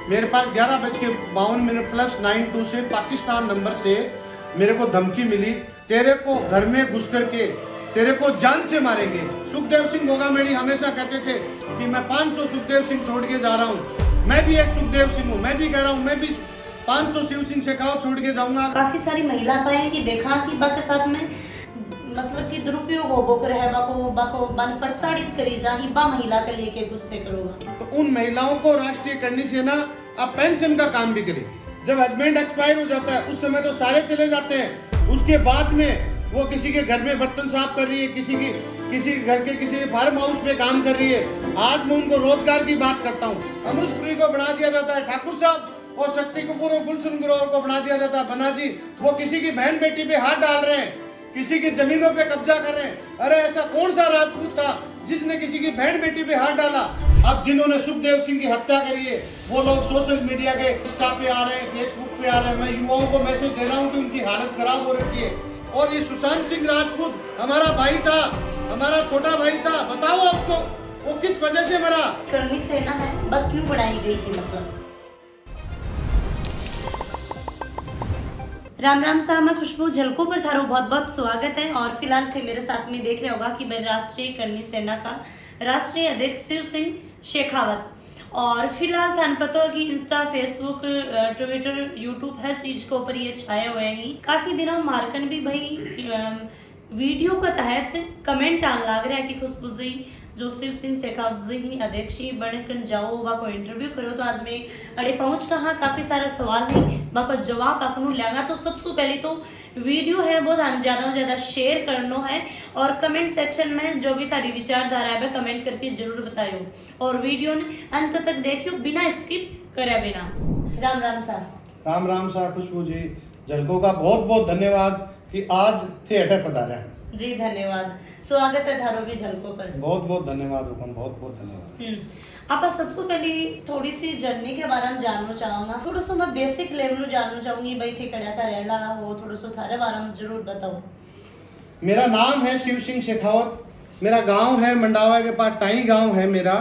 मेरे पास 11:52 प्लस 92 से पाकिस्तान नंबर से मेरे को धमकी मिली, तेरे को घर में घुस करके तेरे को जान से मारेंगे। सुखदेव सिंह गोगामेड़ी हमेशा कहते थे कि मैं 500 सुखदेव सिंह छोड़ के जा रहा हूँ। मैं भी एक सुखदेव सिंह हूँ, मैं भी कह रहा हूँ मैं भी 500 शिव सिंह शेखावत छोड़ के जाऊंगा। काफी सारी महिलाएं की देखा कि बाके साथ में मतलब कि दुरुपयोग हो कर है बाको बन प्रताड़ित करी जाही बा महिला के लेके गुस्से करोगा। तो उन महिलाओं को राष्ट्रीय करनी सेना अब पेंशन का काम भी करेगी। जब हस्बैंड एक्सपायर हो जाता है उस समय तो सारे चले जाते हैं, उसके बाद में वो किसी के घर में बर्तन साफ कर रही है, किसी घर के किसी फार्म हाउस पे काम कर रही है। आज मैं उनको रोजगार की बात करता हूँ। अमृतपुरी को बढ़ा दिया जाता है ठाकुर साहब और शक्ति कपूर और गुलशन ग्रोवर को बढ़ा दिया जाता है बना जी। वो किसी की बहन बेटी पे हाथ डाल रहे हैं, किसी की जमीनों पे कब्जा कर रहे हैं। अरे ऐसा कौन सा राजपूत था जिसने किसी की बहन बेटी पे हाथ डाला? अब जिन्होंने सुखदेव सिंह की हत्या करी है वो लोग सोशल मीडिया के इंस्टा पे आ रहे हैं, फेसबुक पे आ रहे हैं। मैं युवाओं को मैसेज दे रहा हूँ कि उनकी हालत खराब हो रखी है। और ये सुशांत सिंह राजपूत हमारा भाई था, हमारा छोटा भाई था। बताओ आपको वो किस वजह से मरा? करनी सेना है बस क्यों बनाई गई है मतलब? राम राम साहब, मैं खुशबू झलकों पर थारो बहुत बहुत स्वागत है। और फिलहाल थे मेरे साथ में देख रहे होगा कि मैं राष्ट्रीय करनी सेना का राष्ट्रीय अध्यक्ष शिव सिंह शेखावत। और फिलहाल थान पता हो कि इंस्टा, फेसबुक, ट्विटर, यूट्यूब हर चीज के ऊपर ये छाए हुए हैं। काफी दिनों मारकन भी भाई वीडियो के तहत कमेंट आने लग रहा है कि खुशबू जी जो शिव सिंह शेखावत जी ही अध्यक्ष ही बनकर जाओ वा को इंटरव्यू करो। तो आज मैं अड़े पहुंच कहा काफी सारे सवाल नहीं बाको जवाब आपको लेगा। तो सबसे पहले तो वीडियो है वो ज्यादा से ज्यादा शेयर करना है और कमेंट सेक्शन में जो भी तारी विचारधारा है कमेंट करके जरूर बताओ और वीडियो ने अंत तक देखियो बिना स्किप करे बिना। राम राम साहब। राम राम साहब। खुशबू जी झलकों का बहुत बहुत धन्यवाद कि आज थिएटर पधारा है। जी धन्यवाद, स्वागत है थारो भी झलकों पर। बहुत बहुत धन्यवाद हुकम, बहुत बहुत धन्यवाद। आप सबसे पहले थोड़ी सी जर्नी के बारे में जानना चाहूंगा। थोड़ा सा मैं बेसिक लेवल जानना चाहूंगी भाई थे कड़ा का रहना हो, थोड़ा सा थारे बारे में जरूर बताओ। मेरा नाम है शिव सिंह शेखावत, मेरा गांव है मंडावा के पास टाई गांव है मेरा।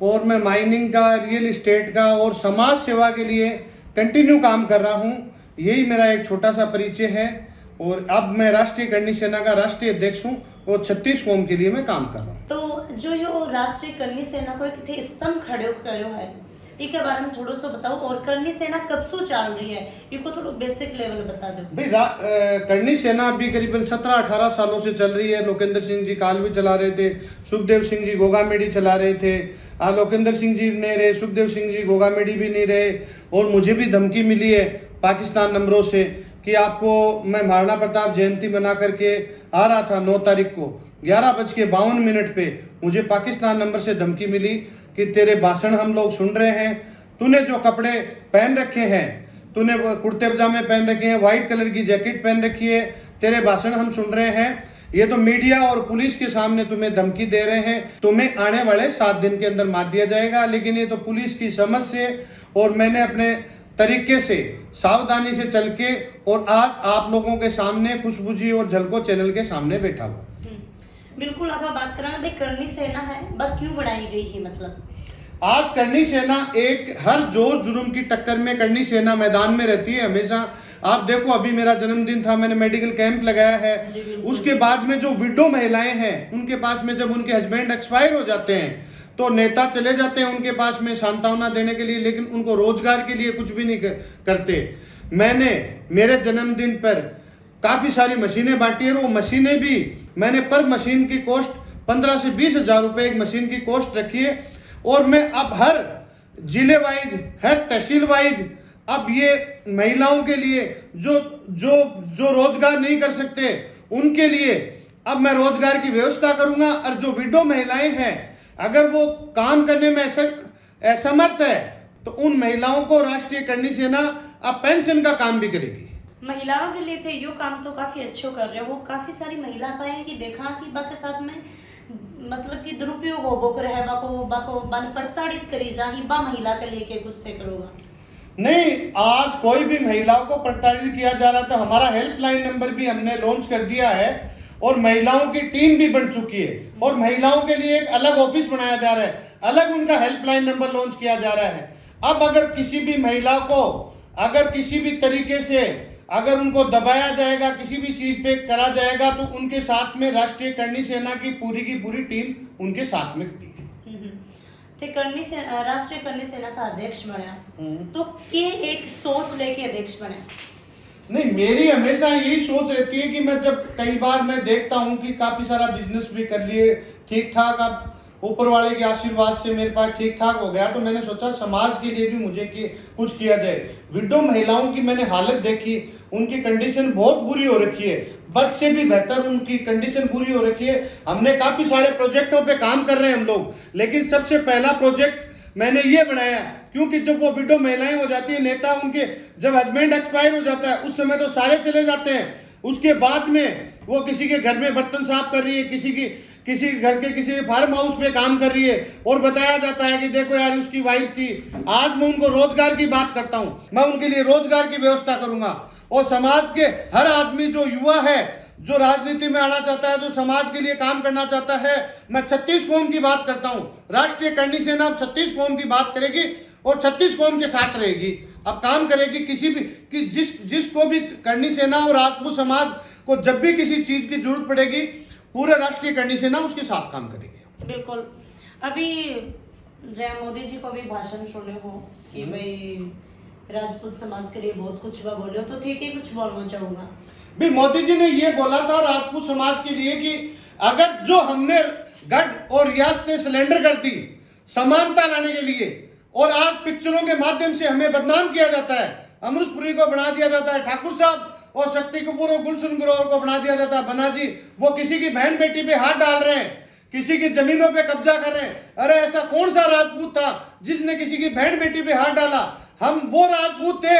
और मैं माइनिंग का, रियल एस्टेट का और समाज सेवा के लिए कंटिन्यू काम कर रहा हूँ। यही मेरा एक छोटा सा परिचय है। और अब मैं राष्ट्रीय करनी सेना का राष्ट्रीय अध्यक्ष हूँ और 36 कौम के लिए मैं काम कर रहा हूँ। तो जो यो राष्ट्रीय करनी सेना को एक थे स्तंभ खड़े करो है, इसके बारे में थोड़ा सा बताओ। और करनी सेना कब से चल रही है इसको थोड़ा बेसिक लेवल बता दो भाई। करनी सेना अभी करीबन 17-18 सालों से चल रही है। लोकेंद्र सिंह जी कालवी चला रहे थे, सुखदेव सिंह जी गोगामेड़ी चला रहे थे। लोकेंद्र सिंह जी नहीं रहे, सुखदेव सिंह जी गोगामेड़ी भी नहीं रहे। और मुझे भी धमकी मिली है पाकिस्तान नंबरों से कि आपको मैं महाराणा प्रताप जयंती मना करके आ रहा था 9 तारीख को 11:52 पे मुझे पाकिस्तान नंबर से धमकी मिली कि तेरे भाषण हम लोग सुन रहे हैं, तूने जो कपड़े पहन रखे हैं, तूने कुर्ते पजामे पहन रखे हैं, व्हाइट कलर की जैकेट पहन रखी है, तेरे भाषण हम सुन रहे हैं। ये तो मीडिया और पुलिस के सामने तुम्हें धमकी दे रहे हैं, तुम्हें आने वाले 7 दिन के अंदर मार दिया जाएगा। लेकिन ये तो पुलिस की समझ से और मैंने अपने तरीके से सावधानी से चल के और आज आप लोगों के सामने खुशबू जी और झलको चैनल के सामने बैठा हुआ। बिल्कुल आप बात कर रहे हैं करनी सेना है बस क्यों बनाई गई है मतलब? आज करनी सेना एक हर जोर जुर्म की टक्कर में करनी सेना मैदान में रहती है हमेशा। आप देखो अभी मेरा जन्मदिन था, मैंने मेडिकल कैंप लगाया है। उसके बाद में जो विडो महिलाएं हैं उनके पास में जब उनके हस्बैंड एक्सपायर हो जाते हैं तो नेता चले जाते हैं उनके पास में सांत्वना देने के लिए, लेकिन उनको रोजगार के लिए कुछ भी नहीं करते। मैंने मेरे जन्मदिन पर काफी सारी मशीनें बांटी है। वो मशीनें भी मैंने पर मशीन की कॉस्ट 15 से 20 हजार रुपए एक मशीन की कॉस्ट रखी है। और मैं अब हर जिले वाइज, हर तहसील वाइज अब ये महिलाओं के लिए जो जो जो रोजगार नहीं कर सकते उनके लिए अब मैं रोजगार की व्यवस्था करूंगा। और जो विडो महिलाएं हैं अगर वो काम करने में असमर्थ है तो उन महिलाओं को राष्ट्रीय करनी सेना अब पेंशन का काम भी करेगी। महिलाओं के लिए थे यो काम तो काफी अच्छे कर रहे हो। काफी सारी महिलाएं की देखा कि बाके साथ में मतलब कि दुरुपयोग हो कर है बाको बन प्रताड़ित करी जाही बा महिला के लेके कुछ थे करोगा? नहीं, आज कोई भी महिलाओं को प्रताड़ित किया जा रहा था। हमारा हेल्पलाइन नंबर भी हमने लॉन्च कर दिया है और महिलाओं की टीम भी बन चुकी है और महिलाओं के लिए एक अलग ऑफिस बनाया जा रहा है, अलग उनका हेल्पलाइन नंबर लॉन्च किया जा रहा है। अब अगर किसी भी महिला को अगर किसी भी तरीके से अगर उनको दबाया जाएगा, किसी भी चीज पे करा जाएगा, तो उनके साथ में राष्ट्रीय करणी सेना की पूरी टीम उनके साथ में खड़ी है। ते करणी से राष्ट्रीय करणी सेना का अध्यक्ष बना तो के एक सोच लेके अध्यक्ष बने? नहीं, मेरी हमेशा यही सोच रहती है कि मैं जब कई बार मैं देखता हूँ कि काफी सारा बिजनेस भी कर लिए ठीक ठाक, अब ऊपर वाले के आशीर्वाद से मेरे पास ठीक ठाक हो गया, तो मैंने सोचा समाज के लिए भी मुझे कुछ किया जाए। विडो महिलाओं की मैंने हालत देखी, उनकी कंडीशन बहुत बुरी हो रखी है, बद से भी बेहतर उनकी कंडीशन बुरी हो रखी है। हमने काफी सारे प्रोजेक्टों पे काम कर रहे हैं हम लोग, लेकिन सबसे पहला प्रोजेक्ट मैंने ये बनाया, क्योंकि जब वो विडो महिलाएं हो जाती है, नेता उनके जब हस्बैंड एक्सपायर हो जाता है उस समय तो सारे चले जाते हैं, उसके बाद में वो किसी के घर में बर्तन साफ कर रही है, किसी घर के किसी फार्म हाउस पे काम कर रही है, और बताया जाता है कि देखो यार उसकी वाइफ थी। आज मैं उनको रोजगार की बात करता हूं, मैं उनके लिए रोजगार की व्यवस्था करूंगा, और समाज के हर आदमी जो युवा है, जो राजनीति में आना चाहता है, जो समाज के लिए काम करना चाहता है, मैं 36 कौम की बात करता हूं। राष्ट्रीय करणी सेना 36 कौम की बात करेगी और 36 कौम के साथ रहेगी, अब काम करेगी। किसी भी कि जिसको भी करणी सेना और राजपूत समाज को जब भी किसी चीज की जरूरत पड़ेगी, पूरे राष्ट्रीय करणी सेना उसके साथ काम करेगी। बिल्कुल। अभी जय मोदी जी को भी भाषण सुने हो कि भाई राजपूत समाज के लिए बहुत कुछ बोले हो, तो थे कि कुछ बोलना चाहूंगा। भी मोदी जी ने ये बोला था राजपूत समाज के लिए कि अगर जो हमने गढ़ और रियासत ने सिलेंडर कर दी समानता लाने के लिए, और आज पिक्चरों के माध्यम से हमें बदनाम किया जाता है, अमृतपुरी को बना दिया जाता है ठाकुर साहब, और शक्ति कपूर और गुलशन ग्रोवर को बना दिया जाता है बना जी, वो किसी की बहन बेटी पे हाथ डाल रहे हैं, किसी की जमीनों पे कब्जा कर रहे हैं। अरे ऐसा कौन सा राजपूत था जिसने किसी की बहन बेटी पे हाथ डाला? हम वो राजपूत थे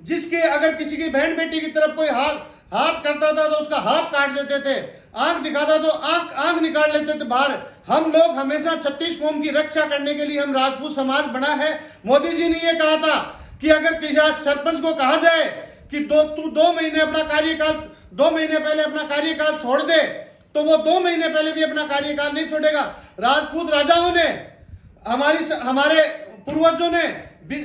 जिसके अगर किसी की बहन बेटी की तरफ कोई हाथ करता था तो उसका हाथ काट देते थे, आंख दिखाता तो आंख निकाल लेते थे बाहर। हम लोग हमेशा 36 कौम की रक्षा करने के लिए हम राजपूत समाज बना है। मोदी जी ने ये कहा था कि अगर किसी सरपंच को कहा जाए कि तू 2 महीने अपना कार्यकाल 2 महीने पहले अपना कार्यकाल छोड़ दे, तो वो 2 महीने पहले भी अपना कार्यकाल नहीं छोड़ेगा। राजपूत राजाओं ने हमारे पूर्वजों ने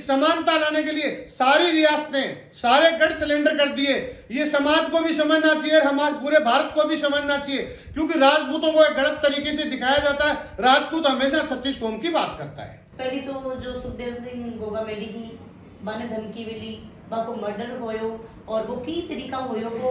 समानता लाने के लिए सारी रियासतें सारे गढ़ सिलेंडर कर दिए। ये समाज को भी समझना चाहिए, हमारे पूरे भारत को भी समझना चाहिए, क्योंकि राजपूतों को एक गलत तरीके से दिखाया जाता है। राजपूत हमेशा 36 कौम की बात करता है। पहली तो जो सुखदेव सिंह गोगामेडी की बाने धमकी मिली, बाको मर्डर होयो, और वो की तरीका होयो वो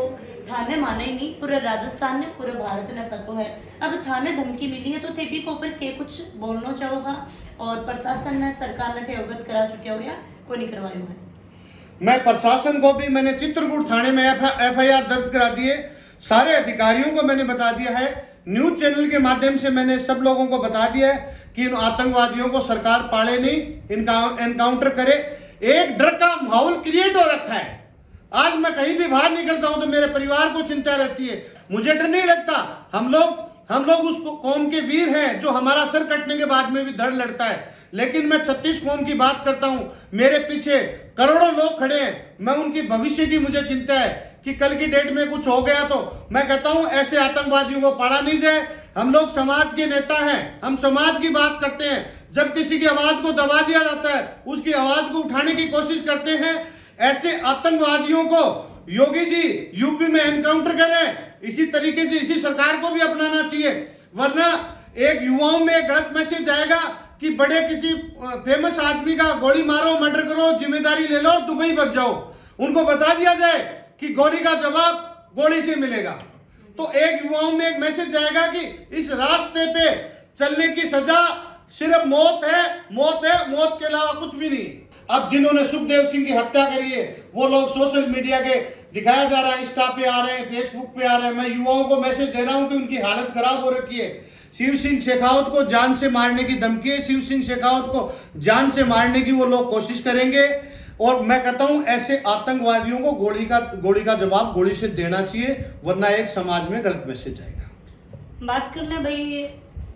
थाने माने ही नहीं, पूरे राजस्थान ने पूरे भारत ने पता है। अब थाने धमकी मिली है तो थे भी को ऊपर के कुछ बोलना चाहूंगा, और प्रशासन ने सरकार ने थे अवगत करा चुके हो या को नहीं करवायो है? मैं प्रशासन को भी मैंने चित्रकूट थाने में FIR दर्ज करा दिए, सारे अधिकारियों को मैंने बता दिया है, न्यूज चैनल के माध्यम से मैंने सब लोगों को बता दिया है कि इन आतंकवादियों को सरकार पाले नहीं, इनका एनकाउंटर करे। एक डर का माहौल क्रिएट हो रखा है। आज मैं कहीं भी बाहर निकलता हूं तो मेरे परिवार को चिंता रहती है, मुझे डर नहीं लगता। हम लोग उस कौम के वीर हैं जो हमारा सर कटने के बाद में भी धड़ लड़ता है। लेकिन मैं 36 कौम की बात करता हूं, मेरे पीछे करोड़ों लोग खड़े हैं, मैं उनकी भविष्य की मुझे चिंता है कि कल की डेट में कुछ हो गया तो मैं कहता हूं ऐसे आतंकवादियों को पाला नहीं जाए। हम लोग समाज के नेता हैं, हम समाज की बात करते हैं। जब किसी की आवाज को दबा दिया जाता है, उसकी आवाज को उठाने की कोशिश करते हैं। ऐसे आतंकवादियों को योगी जी यूपी में एनकाउंटर करें, इसी तरीके से इसी सरकार को भी अपनाना चाहिए, वरना एक युवाओं में एक गलत मैसेज जाएगा कि बड़े किसी फेमस आदमी का गोली मारो, मर्डर करो, जिम्मेदारी ले लो, दुबई भाग जाओ। उनको बता दिया जाए कि गोली का जवाब गोली से मिलेगा, तो एक युवाओं में एक मैसेज जाएगा कि इस रास्ते पे चलने की सजा सिर्फ मौत है, मौत के अलावा कुछ भी नहीं। अब जिन्होंने सुखदेव सिंह की हत्या करी है वो लोग सोशल मीडिया के दिखाया जा रहा है, इंस्टा पे आ रहे हैं, फेसबुक पे आ रहे हैं। मैं युवाओं को मैसेज दे रहा हूं कि उनकी हालत खराब हो रखी है। शिव सिंह शेखावत को जान से मारने की धमकी है, शिव सिंह शेखावत को जान से मारने की वो लोग कोशिश करेंगे। और मैं कहता हूं ऐसे आतंकवादियों को गोली का जवाब गोली से देना चाहिए, वरना एक समाज में गलत मैसेज आएगा। बात कर ले भाई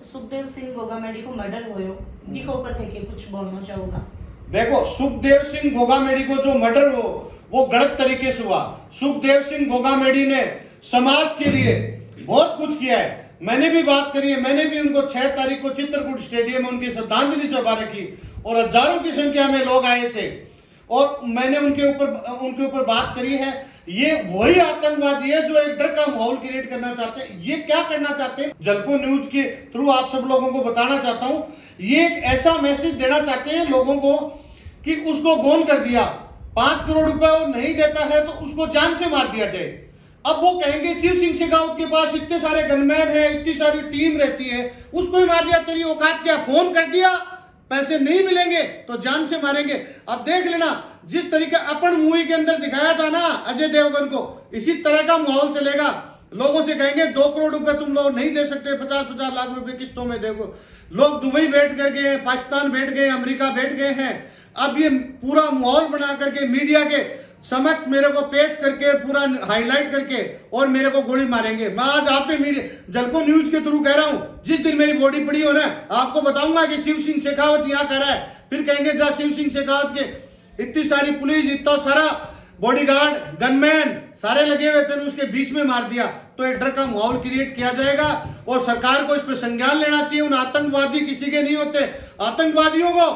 सुखदेव सिंह गोगामेडी को मर्डर होयो, के ऊपर थे कि कुछ बोलना चाहूंगा। देखो, सुखदेव सिंह गोगामेडी को जो मर्डर हो वो गलत तरीके से हुआ। सुखदेव सिंह गोगामेडी ने समाज के लिए बहुत कुछ किया है। मैंने भी बात करी है, मैंने भी उनको 6 तारीख को चित्रकूट स्टेडियम में उनकी श्रद्धांजलि सभा रखी। और हजारों की संख्या में लोग आए थे और मैंने उनके ऊपर बात करी है। ये वही आतंकवादी है जो एक डर का माहौल क्रिएट करना चाहते हैं। ये क्या करना चाहते हैं, झलको न्यूज के थ्रू आप सब लोगों को बताना चाहता हूं, ये एक ऐसा मैसेज देना चाहते हैं लोगों को कि उसको गोन कर दिया, 5 करोड़ रुपए वो नहीं देता है तो उसको जान से मार दिया जाए। अब वो कहेंगे शिव सिंह शेखावत के पास इतने सारे गनमैन है, इतनी सारी टीम रहती है, उसको ही मार दिया, तेरी औकात क्या, फोन कर दिया, पैसे नहीं मिलेंगे तो जान से मारेंगे। अब देख लेना, जिस तरीके अपन मूवी के अंदर दिखाया था ना अजय देवगन को, इसी तरह का माहौल चलेगा। लोगों से कहेंगे 2 करोड़ रुपए तुम लोग नहीं दे सकते, 50-50 लाख रुपए किस्तों में देखो। लोग दुबई बैठ कर गए, पाकिस्तान बैठ गए, अमेरिका बैठ गए हैं। अब ये पूरा माहौल बना करके मीडिया के समक्ष मेरे को पेश करके पूरा हाईलाइट करके और मेरे को गोली मारेंगे। मैं आज आप पे मीडिया झलको न्यूज के थ्रू कह रहा हूं, जिस दिन मेरी बॉडी पड़ी हो ना, आपको बताऊंगा कि शिव सिंह शेखावत यहाँ कर रहा है, फिर कहेंगे जा शिव सिंह शेखावत के इतनी सारी पुलिस, इतना सारा बॉडीगार्ड, गनमैन सारे लगे हुए थे, उसके बीच में मार दिया। तो एक डर का माहौल क्रिएट किया जाएगा और सरकार को इस पर संज्ञान लेना चाहिए। उन आतंकवादी किसी के नहीं होते, आतंकवादियों को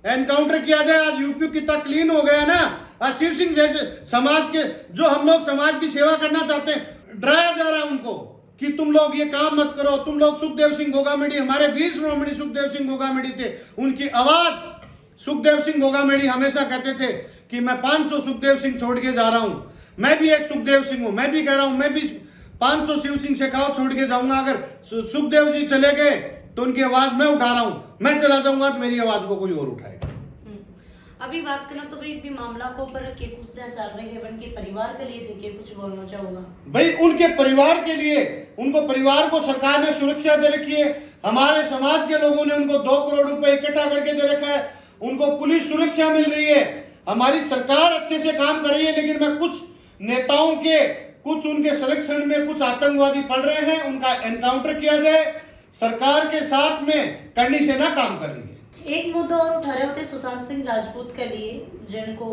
एनकाउंटर किया जाए। आज यूपी कितना क्लीन हो गया ना, आज शिव सिंह जैसे समाज के, जो हम लोग समाज की सेवा करना चाहते हैं, डराया जा रहा है उनको कि तुम लोग ये काम मत करो। तुम लोग सुखदेव सिंह गोगामेडी, हमारे वीर शिरोमणि सुखदेव सिंह गोगामेडी थे, उनकी आवाज सुखदेव सिंह गोगामेडी हमेशा कहते थे कि मैं 500 सुखदेव सिंह छोड़ के जा रहा हूं। मैं भी एक सुखदेव सिंह हूं, मैं भी कह रहा हूं, मैं भी 500 शिव सिंह शेखावत छोड़ के जाऊंगा। अगर सुखदेव जी चले गए तो उनकी आवाज मैं उठा रहा हूं, मैं चला जाऊंगा तो मेरी आवाज को कोई और उठाएगा। अभी बात करना तो भाई मामला को पर के कुछ से चल रहे हैं, उनके परिवार के लिए थे कि कुछ बोलना चाहूंगा भाई। उनके परिवार के लिए, उनको परिवार को सरकार ने सुरक्षा दे रखी है। हमारे समाज के लोगों ने उनको 2 करोड़ रुपए इकट्ठा करके दे रखा है, उनको पुलिस सुरक्षा मिल रही है। हमारी सरकार अच्छे से काम कर रही है, लेकिन मैं कुछ नेताओं के, कुछ उनके संरक्षण में कुछ आतंकवादी पड़ रहे हैं, उनका एनकाउंटर किया जाए। सरकार के साथ में करनी सेना काम कर रही है। एक मुद्दा और उठा रहे होते सुशांत सिंह राजपूत के लिए, जिनको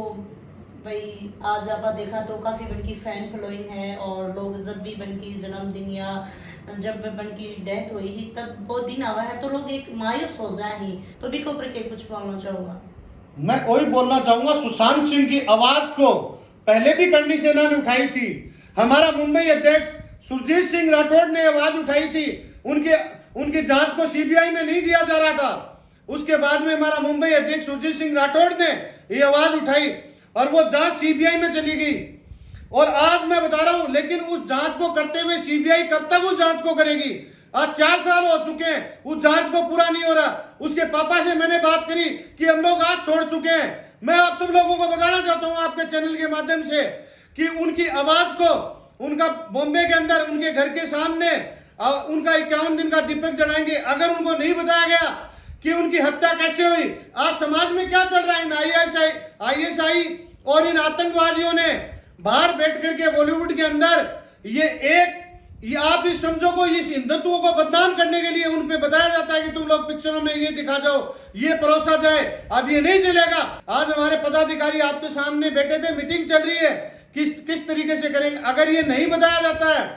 भाई आज आप देखा तो काफी बनकी फैन फॉलोइंग है और लोग जब भी बनकी जन्मदिन या जब बनकी डेथ हुई ही तब वो दिन आवा है तो लोग एक मायूस हो जाए ही, तो भी को ऊपर के कुछ बोलना चाहूंगा। मैं वही बोलना चाहूंगा, सुशांत सिंह की आवाज को पहले भी करनी सेना ने उठाई थी। हमारा मुंबई अध्यक्ष सुरजीत सिंह राठौड़ ने आवाज उठाई थी, उनकी जांच को सीबीआई में नहीं दिया जा रहा था। उसके बाद में हमारा मुंबई अध्यक्ष सुरजीत सिंह राठौड़ ने ये आवाज उठाई और वो जांच सीबीआई में चली गई। और आज मैं बता रहा हूं, लेकिन उस जांच को करते हुए सीबीआई कब तक उस जांच को करेगी? आज 4 साल हो चुके हैं, उस जांच को पूरा नहीं हो रहा। उसके पापा से मैंने बात करी कि हम लोग आज छोड़ चुके हैं। मैं आप सब लोगों को बताना चाहता हूं आपके चैनल के माध्यम से कि उनकी आवाज को, उनका बॉम्बे के अंदर उनके घर के सामने उनका 51 दिन का दीपक जलाएंगे। अगर उनको नहीं बताया गया कि उनकी हत्या कैसे हुई, आज समाज में क्या चल रहा है, इन आईएसआई और इन आतंकवादियों ने बाहर बैठ करके बॉलीवुड के अंदर ये आप इस समझो को, इस हिंदुत्व को बदनाम करने के लिए उन पे बताया जाता है कि तुम लोग पिक्चरों में ये दिखा जाओ, ये परोसा जाए। अब ये नहीं चलेगा। आज हमारे पदाधिकारी आपके सामने बैठे थे, मीटिंग चल रही है, किस तरीके से करेंगे। अगर ये नहीं बताया जाता है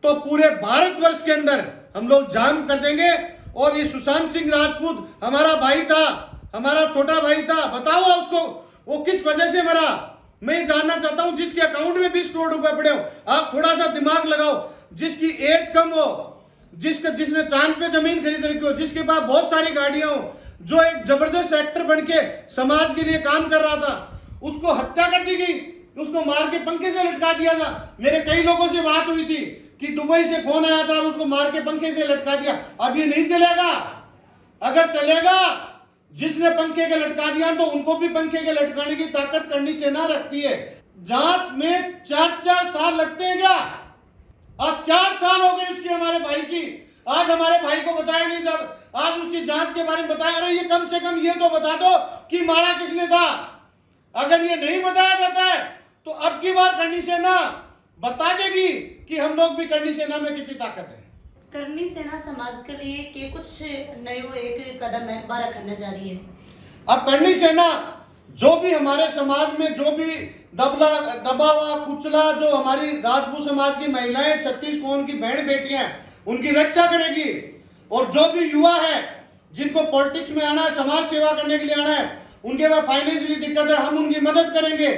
तो पूरे भारतवर्ष के अंदर हम लोग जाम कर देंगे। और ये सुशांत सिंह राजपूत हमारा भाई था, हमारा छोटा भाई था, बताओ उसको वो किस वजह से मरा। मैं जानना चाहता हूं, जिसके अकाउंट में 20 करोड़ रुपए पड़े हो, आप थोड़ा सा दिमाग लगाओ, जिसकी एज कम हो, जिसने चांद पे जमीन खरीद रखी हो, जिसके पास बहुत सारी गाड़ियां हो, जो एक जबरदस्त एक्टर बन के समाज के लिए काम कर रहा था, उसको हत्या कर दी गई, उसको मार के पंखे से लटका दिया था। मेरे कई लोगों से बात हुई थी कि दुबई से फोन आया था और उसको मार के पंखे से लटका दिया। अब ये नहीं चलेगा। अगर चलेगा, जिसने पंखे के लटका दिया तो उनको भी पंखे के लटकाने की ताकत करनी सेना रखती है। जांच में 4 साल लगते हैं क्या? आज 4 साल हो गए उसकी, हमारे भाई की। आज हमारे भाई को बताया नहीं जाता, आज उसकी जांच के बारे में बताया। अरे ये कम से कम ये तो बता दो कि मारा किसने था। अगर ये नहीं बताया जाता है तो अब की बार करनी सेना बता देगी कि हम लोग भी करनी सेना में कितनी ताकत है। करनी सेना समाज के लिए के कुछ नयो एक कदम है बारह करने जा रही है। अब करनी सेना जो भी हमारे समाज में जो भी दबा हुआ कुचला, जो हमारी राजपूत समाज की महिलाएं, 36 कोण की बहन बेटियां, उनकी रक्षा करेगी। और जो भी युवा है जिनको पॉलिटिक्स में आना है, समाज सेवा करने के लिए आना है, उनके पास फाइनेंशियली दिक्कत है, हम उनकी मदद करेंगे।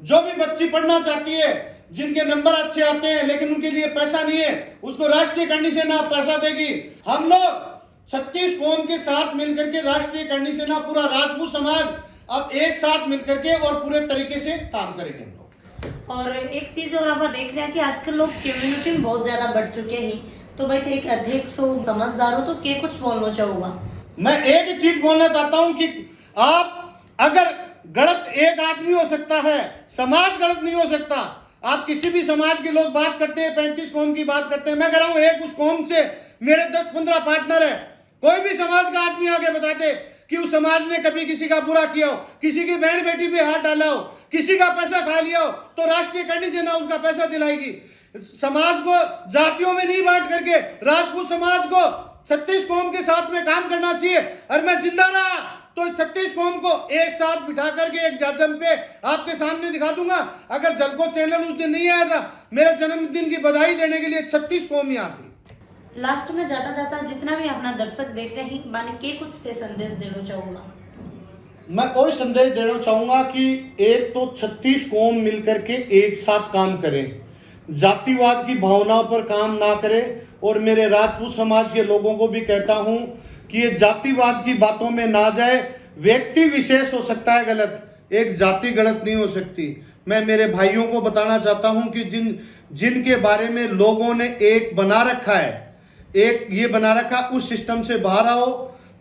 जो भी बच्ची पढ़ना चाहती है, जिनके नंबर अच्छे आते हैं लेकिन उनके लिए पैसा नहीं है, उसको राष्ट्रीय करनी सेना पैसा देगी। हम लोग 36 कौम के साथ मिलकर के राष्ट्रीय करनी सेना, पूरा राजपूत समाज अब एक साथ मिलकर के और पूरे तरीके से काम करेंगे हम लोग। और एक चीज और आप देख रहे हैं कि आजकल लोग कम्युनिटी में बहुत ज्यादा बढ़ चुके हैं, तो भाई एक अध्यक्ष हो, समझदार हो, तो क्या कुछ बोलना चाहूंगा? मैं एक ही चीज बोलना चाहता हूं कि आप अगर गलत एक आदमी हो सकता है, समाज गलत नहीं हो सकता। आप किसी भी समाज के लोग बात करते हैं, 35 कौम की बात करते हैं, मैं कह रहा हूं एक उस कौम से मेरे 10-15 पार्टनर है। कोई भी समाज का आदमी आगे बता दे कि उस समाज ने कभी किसी का बुरा किया हो, किसी की बहन बेटी पे हाथ डाला हो, किसी का पैसा खा लिया हो, तो राष्ट्रीय करनी सेना उसका पैसा दिलाएगी। समाज को जातियों में नहीं बांट करके राजपूत समाज को 36 कौम के साथ में काम करना चाहिए। और मैं जिंदा रहा तो 36 कौम को एक साथ बिठा करके एक जाजम पे आपके सामने दिखा दूंगा। अगर जलको चैनल उस दिन नहीं आया था, मेरे जन्मदिन की बधाई देने के लिए 36 कौम यहाँ थी। लास्ट में जाता जाता जितना भी अपना दर्शक देख रहे हैं, माने के कुछ से संदेश देना चाहूंगा? मैं कोई संदेश देना चाहूंगा कि एक तो 36 कौम मिलकर के एक साथ काम करें, जातिवाद की भावनाओं पर काम ना करें। और मेरे राजपूत समाज के लोगों को भी कहता हूं कि ये जातिवाद की बातों में ना जाए। व्यक्ति विशेष हो सकता है गलत, एक जाति गलत नहीं हो सकती। मैं मेरे भाइयों को बताना चाहता हूं कि जिनके बारे में लोगों ने एक बना रखा है, एक ये बना रखा, उस सिस्टम से बाहर आओ,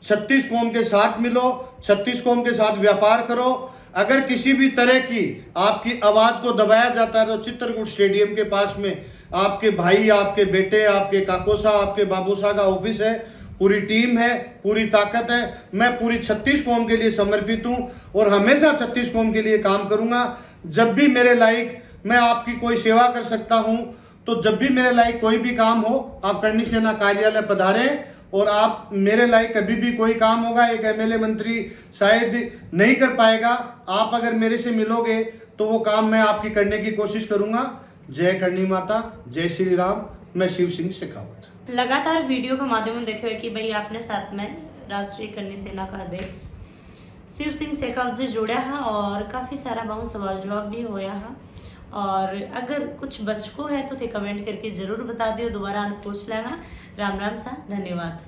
36 कौम के साथ मिलो, 36 कौम के साथ व्यापार करो। अगर किसी भी तरह की आपकी आवाज को दबाया जाता है तो चित्रकूट स्टेडियम के पास में आपके भाई, आपके बेटे, आपके काकोसा, आपके बाबूसा का ऑफिस है, पूरी टीम है, पूरी ताकत है। मैं पूरी 36 कौम के लिए समर्पित हूं और हमेशा 36 कौम के लिए काम करूंगा। जब भी मेरे लायक मैं आपकी कोई सेवा कर सकता हूं, तो जब भी मेरे लायक कोई भी काम हो, आप करनी सेना कार्यालय पधारें। और आप मेरे लायक कभी भी कोई काम होगा, एक एमएलए मंत्री शायद नहीं कर पाएगा, आप अगर मेरे से मिलोगे तो वो काम मैं आपकी करने की कोशिश करूंगा। जय करनी माता, जय श्री राम। मैं शिव सिंह शेखावत। लगातार वीडियो के माध्यम में देखे हुए कि भाई आपने साथ में राष्ट्रीय करनी सेना का अध्यक्ष शिव सिंह शेखावत जी जुड़ा है और काफी सारा बहुत सवाल जवाब भी होया है। और अगर कुछ बचको है तो थे कमेंट करके जरूर बता दियो, दोबारा पूछ लेना। राम राम सा, धन्यवाद।